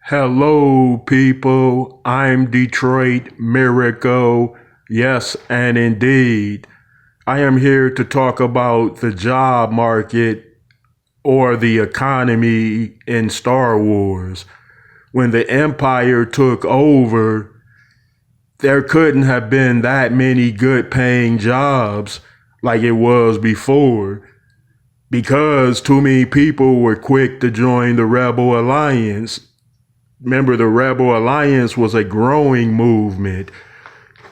Hello, people. I'm Detroit Miracle. Yes, and indeed, I am here to talk about the job market or the economy in Star Wars. When the Empire took over, there couldn't have been that many good paying jobs like it was before because too many people were quick to join the Rebel Alliance. Remember, the Rebel Alliance was a growing movement.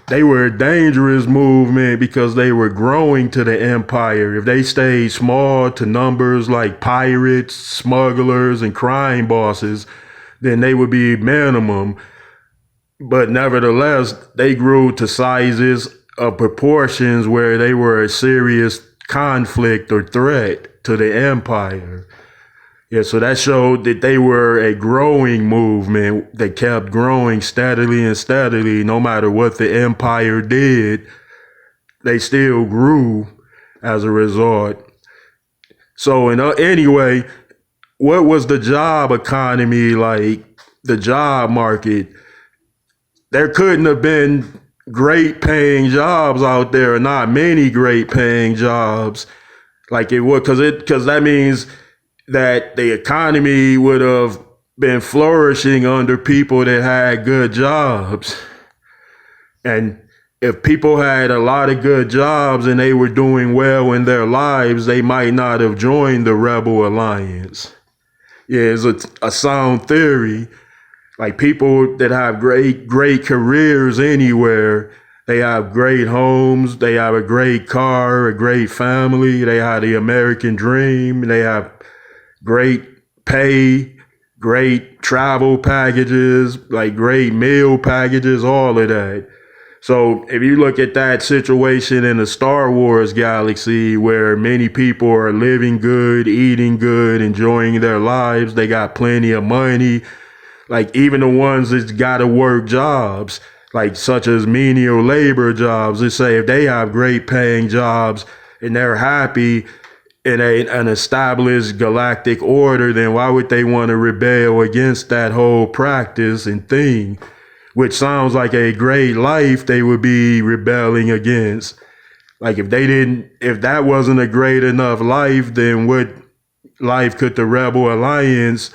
They were a dangerous movement because they were growing to the empire. If they stayed small to numbers like pirates, smugglers, and crime bosses, then they would be minimum. But nevertheless, they grew to sizes of proportions where they were a serious conflict or threat to the empire. Yeah, so that showed that they were a growing movement that kept growing steadily and steadily. No matter what the empire did, they still grew as a result. So, anyway, what was the job economy like? The job market? There couldn't have been great paying jobs out there, not many great paying jobs like it would, because that means that the economy would have been flourishing under people that had good jobs. And if people had a lot of good jobs and they were doing well in their lives, they might not have joined the Rebel Alliance. Yeah, it's a sound theory. Like people that have great careers anywhere, they have great homes, they have a great car, a great family, they have the American dream, they have great pay, great travel packages, like great meal packages, all of that. So if you look at that situation in the Star Wars galaxy where many people are living good, eating good, enjoying their lives, they got plenty of money, like even the ones that got to work jobs, like such as menial labor jobs, they say if they have great paying jobs and they're happy, in an established galactic order, then why would they want to rebel against that whole practice and thing? Which sounds like a great life they would be rebelling against. Like if that wasn't a great enough life, then what life could the Rebel Alliance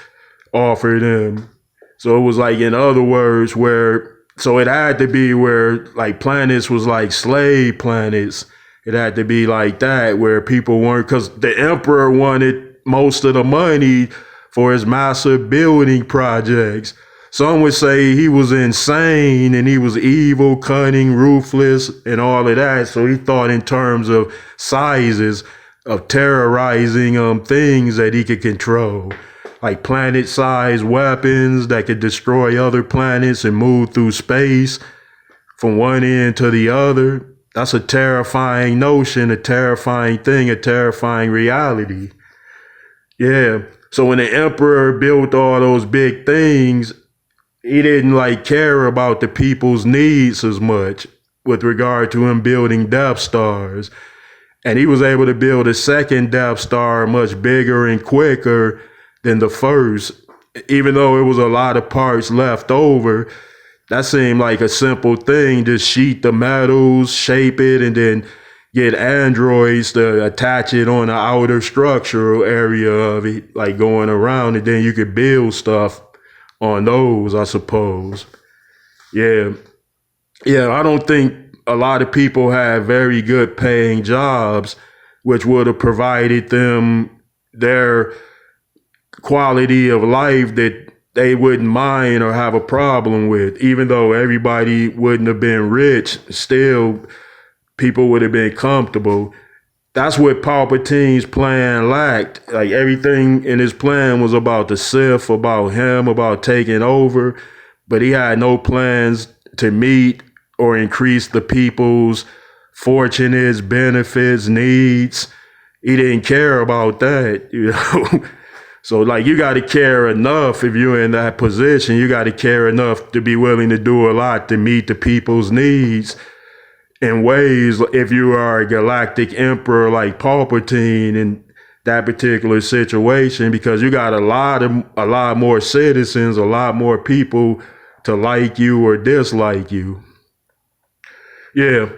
offer them? So it was like, in other words, so it had to be where like planets was like slave planets. It had to be like that where people weren't, because the emperor wanted most of the money for his massive building projects. Some would say he was insane and he was evil, cunning, ruthless, and all of that. So he thought in terms of sizes of terrorizing things that he could control, like planet-sized weapons that could destroy other planets and move through space from one end to the other. That's a terrifying notion, a terrifying thing, a terrifying reality. Yeah. So when the emperor built all those big things, he didn't like care about the people's needs as much with regard to him building Death Stars. And he was able to build a second Death Star much bigger and quicker than the first, even though it was a lot of parts left over. That seemed like a simple thing. Just sheet the metals, shape it, and then get androids to attach it on the outer structural area of it, like going around, and then you could build stuff on those, I suppose. Yeah. Yeah, I don't think a lot of people have very good paying jobs, which would have provided them their quality of life that they wouldn't mind or have a problem with. Even though everybody wouldn't have been rich, still people would have been comfortable. That's what Palpatine's plan lacked. Like everything in his plan was about the Sith, about him, about taking over, but he had no plans to meet or increase the people's fortunates, benefits, needs. He didn't care about that, you know. So like you got to care enough if you're in that position. You got to care enough to be willing to do a lot to meet the people's needs in ways. If you are a galactic emperor like Palpatine, and that particular situation, because you got a lot more citizens, a lot more people to like you or dislike you. Yeah.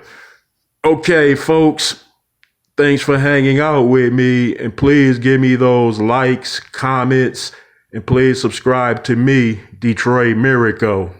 Okay, folks. Thanks for hanging out with me, and please give me those likes, comments, and please subscribe to me, Detroit Miracle.